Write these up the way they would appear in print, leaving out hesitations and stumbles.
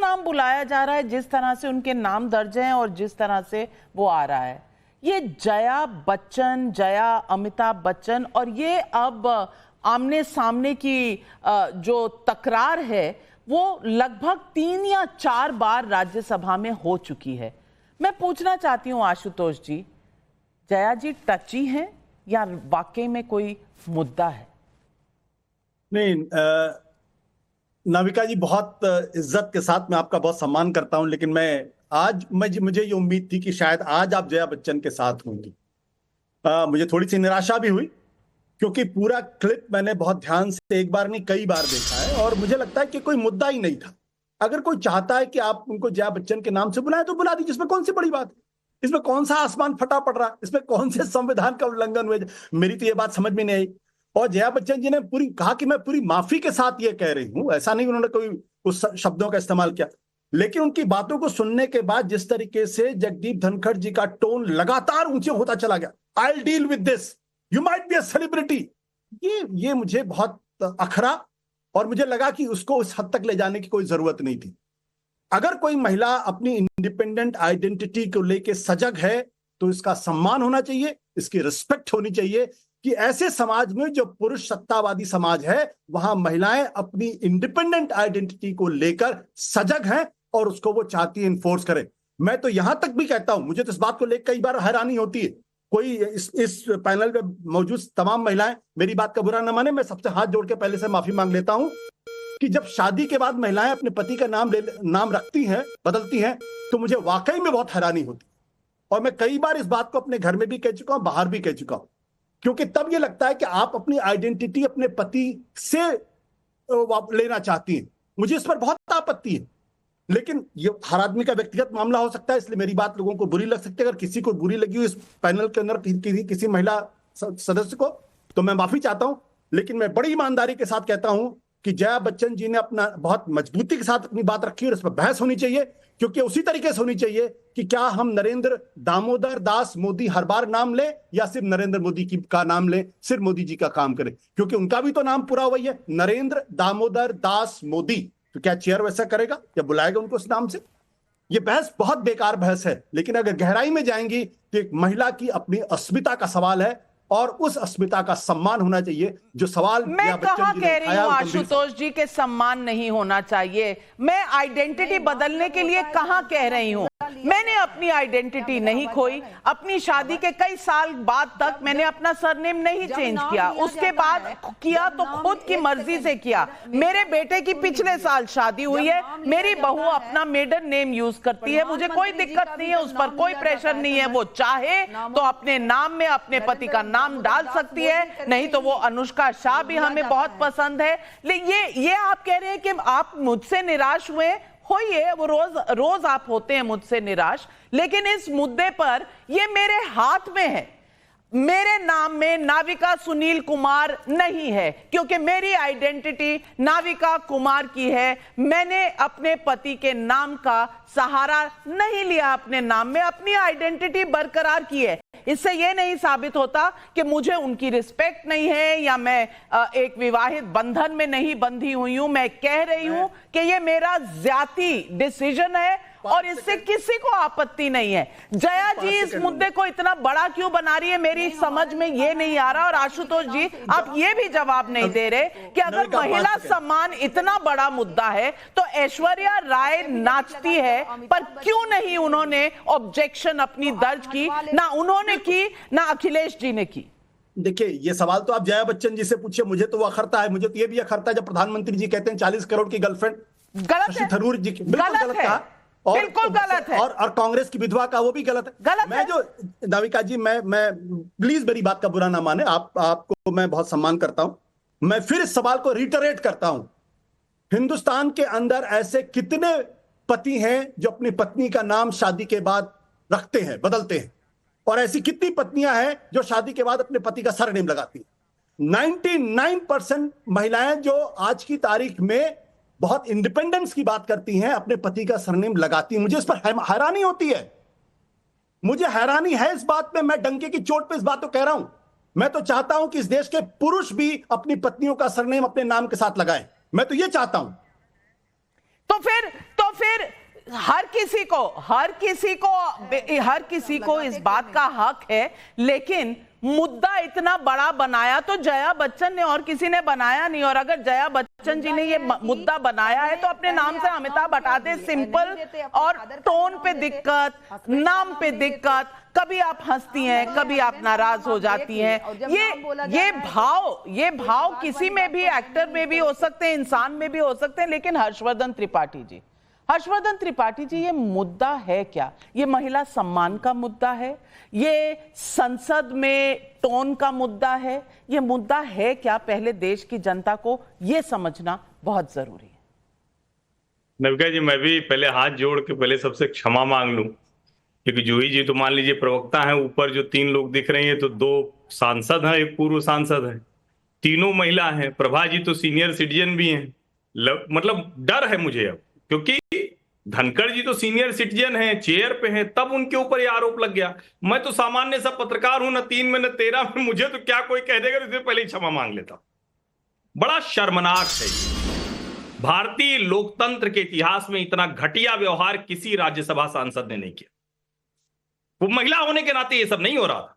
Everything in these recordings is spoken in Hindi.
नाम बुलाया जा रहा है, जिस तरह से उनके नाम दर्ज हैं और जिस तरह से वो आ रहा है, ये जया बच्चन, जया अमिताभ बच्चन, और ये अब आमने सामने की जो तकरार है वो लगभग 3 या 4 बार राज्यसभा में हो चुकी है। मैं पूछना चाहती हूँ आशुतोष जी, जया जी टची हैं या वाकई में कोई मुद्दा है? नहीं, नाविका जी, बहुत इज्जत के साथ मैं आपका बहुत सम्मान करता हूं, लेकिन मुझे ये उम्मीद थी कि शायद आज आप जया बच्चन के साथ होंगी। मुझे थोड़ी सी निराशा भी हुई, क्योंकि पूरा क्लिप मैंने बहुत ध्यान से एक बार नहीं कई बार देखा है, और मुझे लगता है कि कोई मुद्दा ही नहीं था। अगर कोई चाहता है कि आप उनको जया बच्चन के नाम से बुलाएं तो बुला दीजिए, इसमें कौन सी बड़ी बात है? इसमें कौन सा आसमान फटा पड़ रहा है? इसमें कौन से संविधान का उल्लंघन हुआ? मेरी तो ये बात समझ में नहीं आई। और जया बच्चन जी ने पूरी कहा कि मैं पूरी माफी के साथ ये कह रही हूं, ऐसा नहीं उन्होंने कोई उस शब्दों का इस्तेमाल किया, लेकिन उनकी बातों को सुनने के बाद जिस तरीके से जगदीप धनखड़ जी का टोन लगातार ऊंचे होता चला गया, I will deal with this, you might be a celebrity, ये मुझे बहुत अखरा, और मुझे लगा कि उसको उस हद तक ले जाने की कोई जरूरत नहीं थी। अगर कोई महिला अपनी इंडिपेंडेंट आइडेंटिटी को लेकर सजग है तो इसका सम्मान होना चाहिए, इसकी रिस्पेक्ट होनी चाहिए कि ऐसे समाज में जो पुरुष सत्तावादी समाज है, वहां महिलाएं अपनी इंडिपेंडेंट आइडेंटिटी को लेकर सजग हैं और उसको वो चाहती है इन्फोर्स करें। मैं तो यहां तक भी कहता हूं, मुझे तो इस बात को लेकर कई बार हैरानी होती है, कोई इस पैनल में मौजूद तमाम महिलाएं मेरी बात का बुरा न माने, मैं सबसे हाथ जोड़ के पहले से माफी मांग लेता हूं कि जब शादी के बाद महिलाएं अपने पति का नाम रखती हैं, बदलती हैं, तो मुझे वाकई में बहुत हैरानी होती है। और मैं कई बार इस बात को अपने घर में भी कह चुका हूं, बाहर भी कह चुका हूं, क्योंकि तब ये लगता है कि आप अपनी आइडेंटिटी अपने पति से लेना चाहती हैं। मुझे इस पर बहुत आपत्ति है, लेकिन ये हर आदमी का व्यक्तिगत मामला हो सकता है, इसलिए मेरी बात लोगों को बुरी लग सकती है। अगर किसी को बुरी लगी हो इस पैनल के अंदर किसी महिला सदस्य को, तो मैं माफी चाहता हूं, लेकिन मैं बड़ी ईमानदारी के साथ कहता हूं कि जया बच्चन जी ने अपना बहुत मजबूती के साथ अपनी बात रखी, और इस पर बहस होनी चाहिए, क्योंकि उसी तरीके से होनी चाहिए कि क्या हम नरेंद्र दामोदर दास मोदी हर बार नाम लें या सिर्फ नरेंद्र मोदी का नाम लें, सिर्फ मोदी जी का काम करें, क्योंकि उनका भी तो नाम पूरा वही है, नरेंद्र दामोदर दास मोदी। तो क्या चेयर वैसा करेगा या बुलाएगा उनको उस नाम से? ये बहस बहुत बेकार बहस है, लेकिन अगर गहराई में जाएंगी तो एक महिला की अपनी अस्मिता का सवाल है, और उस अस्मिता का सम्मान होना चाहिए। जो सवाल मैं कहाँ कह रही हूँ आशुतोष जी के सम्मान नहीं होना चाहिए, मैं आइडेंटिटी बदलने के लिए कहाँ कह रही हूँ? मैंने अपनी आइडेंटिटी नहीं खोई, अपनी शादी के कई साल बाद तक मैंने अपना सरनेम नहीं चेंज किया, उसके बाद किया तो खुद की मर्जी से किया। मेरे बेटे की पिछले साल शादी हुई है, मेरी बहू अपना मेडन नेम यूज करती है, मुझे कोई दिक्कत नहीं है, उस पर कोई प्रेशर नहीं है। वो चाहे तो अपने नाम में अपने पति का नाम डाल सकती है, नहीं तो वो अनुष्का शाह भी हमें बहुत पसंद है। लेकिन ये आप कह रहे हैं कि आप मुझसे निराश हुए, होइए, वो रोज आप होते हैं मुझसे निराश, लेकिन इस मुद्दे पर ये मेरे हाथ में है। मेरे नाम में नाविका सुनील कुमार नहीं है, क्योंकि मेरी आइडेंटिटी नाविका कुमार की है। मैंने अपने पति के नाम का सहारा नहीं लिया, अपने नाम में अपनी आइडेंटिटी बरकरार की है। इससे यह नहीं साबित होता कि मुझे उनकी रिस्पेक्ट नहीं है या मैं एक विवाहित बंधन में नहीं बंधी हुई हूं। मैं कह रही हूं कि यह मेरा ज़ाती डिसीजन है और इससे किसी को आपत्ति नहीं है। जया जी इस मुद्दे को इतना बड़ा क्यों बना रही है, मेरी समझ में ये नहीं आ रहा। और आशुतोष जी, आप ये भी जवाब नहीं दे रहे कि अगर महिला सम्मान इतना बड़ा मुद्दा है तो ऐश्वर्या राय नाचती है, पर क्यों नहीं उन्होंने ऑब्जेक्शन अपनी दर्ज की? ना उन्होंने की, ना अखिलेश जी ने की। देखिए, ये सवाल तो आप जया बच्चन जी से पूछिए, मुझे तो वो अखरता है। मुझे तो ये भी अखरता है जब प्रधानमंत्री जी कहते हैं 40 करोड़ की गर्लफ्रेंड। गलत है, थरूर जी गलत है, बिल्कुल गलत है। और कांग्रेस की विधवा का वो भी गलत है। मैं जो नाविका जी, मैं प्लीज मेरी बात का बुरा ना माने, आपको मैं बहुत सम्मान करता हूं। मैं फिर इस सवाल को रिटरेट करता हूं, हिंदुस्तान के अंदर ऐसे कितने पति हैं जो अपनी पत्नी का नाम शादी के बाद रखते हैं, बदलते हैं, और ऐसी कितनी पत्नियां हैं जो शादी के बाद अपने पति का सरनेम लगाती हैं? 99% महिलाएं जो आज की तारीख में बहुत इंडिपेंडेंस की बात करती हैं, अपने पति का सरनेम लगाती हैं। मुझे इस पर हैरानी होती है, मुझे हैरानी है इस बात पे। मैं डंके की चोट पे इस बात को कह रहा हूं। मैं तो चाहता हूं कि इस देश के पुरुष भी अपनी पत्नियों का सरनेम अपने नाम के साथ लगाएं। मैं तो ये चाहता हूं। तो फिर हर किसी को इस बात का हक है, लेकिन मुद्दा इतना बड़ा बनाया तो जया बच्चन ने और किसी ने बनाया नहीं। और अगर जया बच्चन जी ने ये मुद्दा बनाया है तो अपने नाम से अमिताभ हटा दे। सिंपल। और टोन पे दिक्कत, नाम पे दिक्कत, कभी आप हंसती हैं, कभी आप नाराज हो जाती हैं। ये भाव किसी में भी, एक्टर में भी हो सकते हैं, इंसान में भी हो सकते हैं। लेकिन हर्षवर्धन त्रिपाठी जी, ये मुद्दा है क्या? ये महिला सम्मान का मुद्दा है? ये संसद में टोन का मुद्दा है? ये मुद्दा है क्या? पहले देश की जनता को ये समझना बहुत जरूरी है। नविका जी, मैं भी पहले हाथ जोड़ के पहले सबसे क्षमा मांग लूं, क्योंकि जूही जी तो मान लीजिए प्रवक्ता हैं, ऊपर जो 3 लोग दिख रहे हैं तो 2 सांसद हैं, एक पूर्व सांसद है, तीनों महिला हैं। प्रभा जी तो सीनियर सिटीजन भी हैं। मतलब डर है मुझे अब, क्योंकि धनखड़ जी तो सीनियर सिटीजन हैं, चेयर पे हैं, तब उनके ऊपर ये आरोप लग गया। मैं तो सामान्य सा पत्रकार हूं, न 3 में न 13 में, मुझे तो क्या कोई कह देगा, इससे पहले ही क्षमा मांग लेता। बड़ा शर्मनाक है। भारतीय लोकतंत्र के इतिहास में इतना घटिया व्यवहार किसी राज्यसभा सांसद ने नहीं किया। वो महिला होने के नाते ये सब नहीं हो रहा था।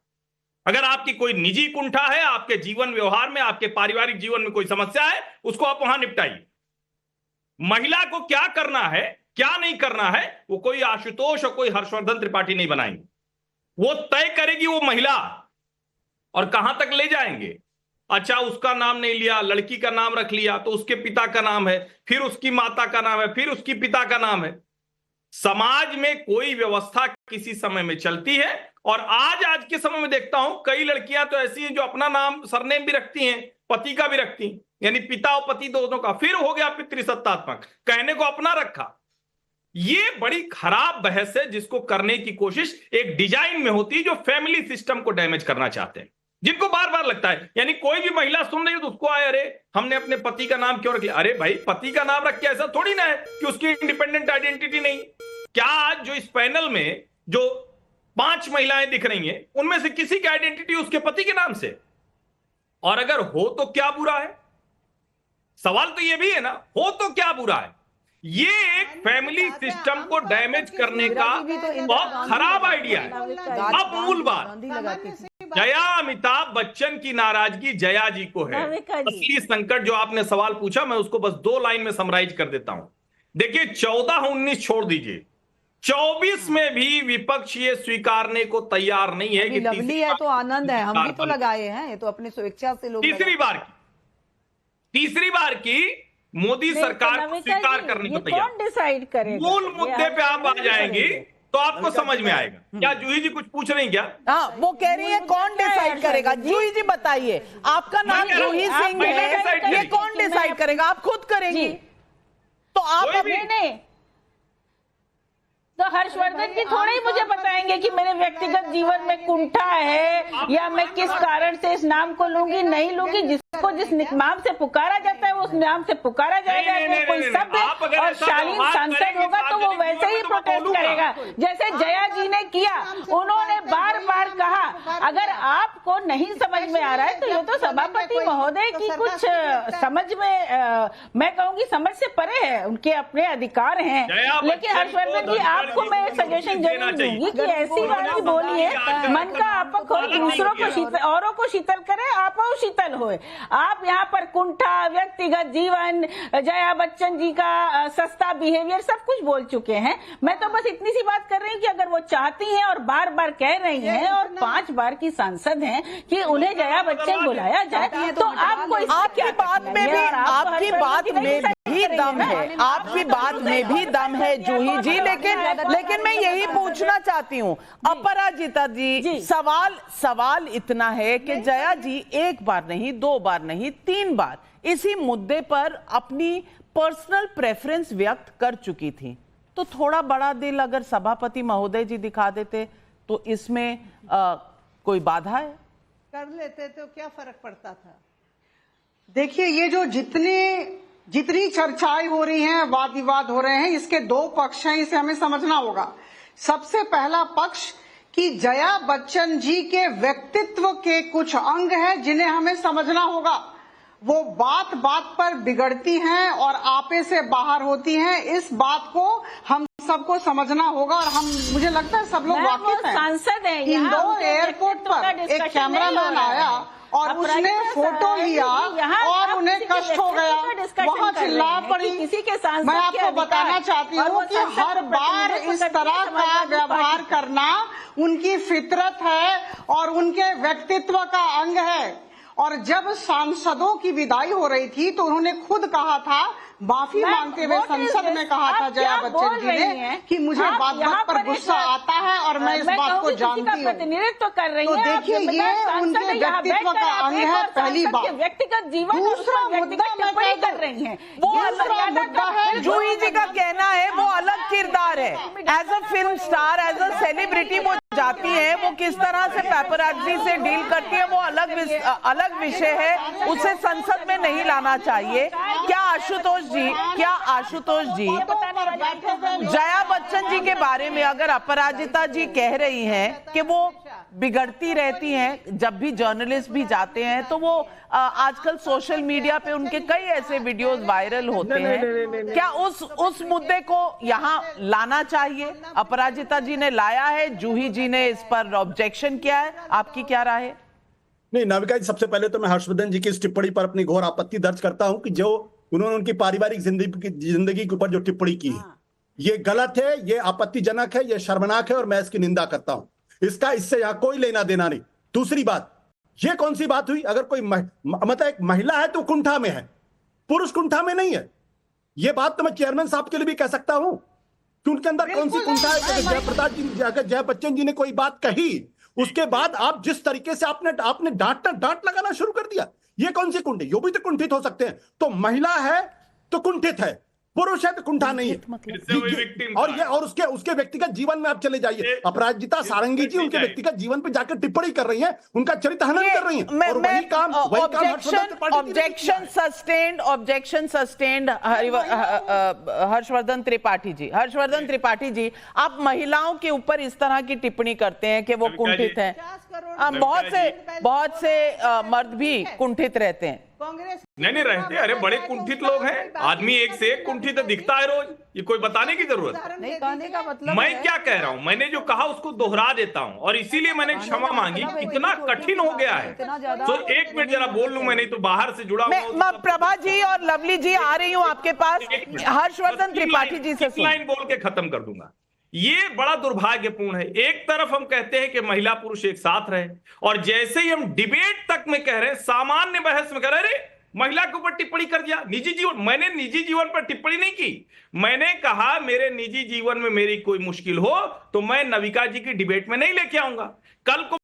अगर आपकी कोई निजी कुंठा है, आपके जीवन व्यवहार में, आपके पारिवारिक जीवन में कोई समस्या है, उसको आप वहां निपटाइए। महिला को क्या करना है, क्या नहीं करना है, वो कोई आशुतोष और कोई हर्षवर्धन त्रिपाठी नहीं बनाएंगे। वो तय करेगी वो महिला। और कहां तक ले जाएंगे? अच्छा, उसका नाम नहीं लिया, लड़की का नाम रख लिया, तो उसके पिता का नाम है, फिर उसकी माता का नाम है, फिर उसकी पिता का नाम है। समाज में कोई व्यवस्था किसी समय में चलती है, और आज के समय में देखता हूं कई लड़कियां तो ऐसी हैं जो अपना नाम, सरनेम भी रखती हैं, पति का भी रखती हैं, यानी पिता और पति दोनों का। फिर हो गया पितृसत्तात्मक, कहने को अपना रखा। ये बड़ी खराब बहस है, जिसको करने की कोशिश एक डिजाइन में होती है जो फैमिली सिस्टम को डैमेज करना चाहते हैं, जिनको बार बार लगता है। यानी कोई भी महिला सुन रही है तो उसको आए, अरे हमने अपने पति का नाम क्यों रख लिया? अरे भाई, पति का नाम रख के ऐसा थोड़ी ना है कि उसकी इंडिपेंडेंट आइडेंटिटी नहीं। क्या आज जो इस पैनल में जो 5 महिलाएं दिख रही हैं, उनमें से किसी की आइडेंटिटी उसके पति के नाम से? और अगर हो तो क्या बुरा है? सवाल तो यह भी है ना, हो तो क्या बुरा है? ये एक फैमिली सिस्टम को डैमेज करने का बहुत खराब आइडिया है। अब मूल बात, जया अमिताभ बच्चन की नाराजगी जया जी को है। असली संकट जो आपने सवाल पूछा, मैं उसको बस 2 लाइन में समराइज कर देता हूं। देखिए, 14-19 छोड़ दीजिए, 24 में भी विपक्ष ये स्वीकारने को तैयार नहीं है कि लवली है तो आनंद है, हम भी तो लगाए हैं, ये तो अपनी स्वेच्छा से लोग। तीसरी बार की मोदी सरकार को स्वीकार करने को तैयार। कौन डिसाइड करेगा? मूल मुद्दे पे आप आ जाएंगी तो आपको समझ में आएगा। क्या जूही जी कुछ पूछ रही हैं क्या? हाँ, वो कह रही है कौन डिसाइड करेगा? जूही जी बताइए, आपका नाम जूही सिंह है, ये कौन डिसाइड करेगा? आप खुद करेंगी तो आप नहीं तो हर्षवर्धन जी थोड़े ही मुझे बताएंगे कि मेरे व्यक्तिगत जीवन में कुंठा है या मैं किस कारण से इस नाम को लूंगी, नहीं लूंगी। जिसको जिस नाम से पुकारा जाता है उस नाम से पुकारा जाएगा। कोई शब्द और शालीन सांसद होगा तो वो वैसे ही प्रोटेस्ट करेगा जैसे जया जी ने किया। उन्होंने बार बार कहा, अगर आपको नहीं समझ में आ रहा है तो ये तो सभापति महोदय की कुछ समझ में, मैं कहूंगी समझ से परे है, उनके अपने अधिकार हैं। लेकिन हर्षवर्धन जी, आपको मैं सजेशन जरूर दूंगी कि ऐसी बात बोलिए, मन का आपक हो, दूसरों को शीतल, औरों को शीतल करे, आप शीतल होए। आप यहाँ पर कुंठा, व्यक्तिगत जीवन, जया बच्चन जी का सस्ता बिहेवियर सब कुछ बोल चुके हैं। मैं तो बस इतनी सी बात कर रही हूँ कि अगर वो चाहती हैं और बार बार कह रही हैं और 5 बार की सांसद हैं कि उन्हें जया बच्चन बुलाया जाए, तो आपको आपकी बात में भी दम है, आपकी बात में भी दम है जूही जी। लेकिन मैं यही पूछना चाहती हूँ अपराजिता जी, सवाल इतना है कि जया जी 1 बार नहीं, 2 बार नहीं, 3 बार इसी मुद्दे पर अपनी पर्सनल प्रेफरेंस व्यक्त कर चुकी थी। तो थोड़ा बड़ा दिल अगर सभापति महोदय जी दिखा देते तो इसमें कोई बाधा है? कर लेते तो क्या फर्क पड़ता था? देखिए, ये जो जितनी चर्चाएं हो रही हैं, वाद विवाद हो रहे हैं, इसके 2 पक्ष हैं, इसे हमें समझना होगा। सबसे पहला पक्ष कि जया बच्चन जी के व्यक्तित्व के कुछ अंग हैं जिन्हें हमें समझना होगा। वो बात बात पर बिगड़ती हैं और आपे से बाहर होती हैं। इस बात को हम सबको समझना होगा और मुझे लगता है सब लोग वाकिफ हैं। सांसद हैं, इंदौर एयरपोर्ट पर एक कैमरामैन आया और उसने फोटो लिया और उन्हें कष्ट हो गया, वहाँ चिल्ला पड़ी। मैं आपको बताना चाहती हूँ कि हर बार इस तरह का व्यवहार करना उनकी फितरत है और उनके व्यक्तित्व का अंग है। और जब सांसदों की विदाई हो रही थी तो उन्होंने खुद कहा था, माफी मांगते हुए संसद में कहा था जया बच्चन जी ने कि मुझे बात बात पर गुस्सा आता है और मैं इस बात को जानती हूँ। प्रतिनिधित्व कर रही तो देखिए ये उनके व्यक्तित्व का अंग है, पहली बात। व्यक्तिगत जीवन, दूसरा मुद्दा मैं कर रही हैं, वो अलग मुद्दा है। जूही जी का कहना है वो अलग किरदार है, as a film star, as a celebrity वो जाती है, वो किस तरह से पेपराजी से डील करती है वो अलग विषय है, उसे संसद में नहीं लाना चाहिए। क्या आशुतोष जी जया बच्चन जी के बारे में अगर अपराजिता जी कह रही हैं कि वो बिगड़ती रहती हैं, जब भी जर्नलिस्ट भी जाते हैं तो वो आजकल सोशल मीडिया पे उनके कई ऐसे वीडियोस वायरल होते हैं, क्या उस मुद्दे को यहाँ लाना चाहिए? अपराजिता जी ने लाया है, जूही जी ने इस पर ऑब्जेक्शन किया है, आपकी क्या राय है? नहीं नाविका जी, सबसे पहले तो मैं हर्षवर्धन जी की इस टिप्पणी पर अपनी घोर आपत्ति दर्ज करता हूं कि जो उन्होंने उनकी पारिवारिक जिंदगी के ऊपर जो टिप्पणी की है, ये गलत है, ये आपत्तिजनक है, ये शर्मनाक है और मैं इसकी निंदा करता हूं। इससे यहां कोई लेना देना नहीं। दूसरी बात, ये कौन सी बात हुई? अगर कोई मतलब एक महिला है तो कुंठा में है, पुरुष कुंठा में नहीं है। ये बात तो मैं चेयरमैन साहब के लिए भी कह सकता हूं कि उनके अंदर कौन सी कुंठा है। जया बच्चन जी ने कोई बात कही, उसके बाद आप जिस तरीके से आपने डांट लगाना शुरू कर दिया, ये कौन सी कुंठी? यो भी तो कुंठित हो सकते हैं। तो महिला है तो कुंठित है, पुरुष है तो कुंठा नहीं है। और उसके व्यक्तिगत जीवन में आप चले जाइए। अपराजिता सारंगी जी उनके व्यक्तिगत जीवन पे जाकर टिप्पणी कर रही हैं, उनका चरित्र हनन कर रही हैं और वही काम ऑब्जेक्शन सस्टेन्ड। हर्षवर्धन त्रिपाठी जी, आप महिलाओं के ऊपर इस तरह की टिप्पणी करते हैं कि वो कुंठित हैं। बहुत से मर्द भी कुंठित रहते हैं। नहीं रहते, अरे बड़े कुंठित लोग हैं, आदमी एक से एक कुंठित दिखता है रोज, ये कोई बताने की जरूरत नहीं। कहने का मतलब मैं क्या कह रहा हूँ, मैंने जो कहा उसको दोहरा देता हूँ और इसीलिए मैंने क्षमा मांगी। इतना कठिन हो गया है तो एक मिनट जरा बोल लूं, मैं नहीं तो बाहर से जुड़ा हुआ। प्रभा जी और लवली जी आ रही हूँ आपके पास। हर्षवर्धन त्रिपाठी जी से लाइन बोल के खत्म कर दूंगा। ये बड़ा दुर्भाग्यपूर्ण है। एक तरफ हम कहते हैं कि महिला पुरुष एक साथ रहे और जैसे ही हम डिबेट तक में कह रहे हैं, सामान्य बहस में कह रहे हैं महिला के ऊपर टिप्पणी कर दिया। निजी जीवन, मैंने निजी जीवन पर टिप्पणी नहीं की। मैंने कहा मेरे निजी जीवन में मेरी कोई मुश्किल हो तो मैं नविका जी की डिबेट में नहीं लेके आऊंगा। कल को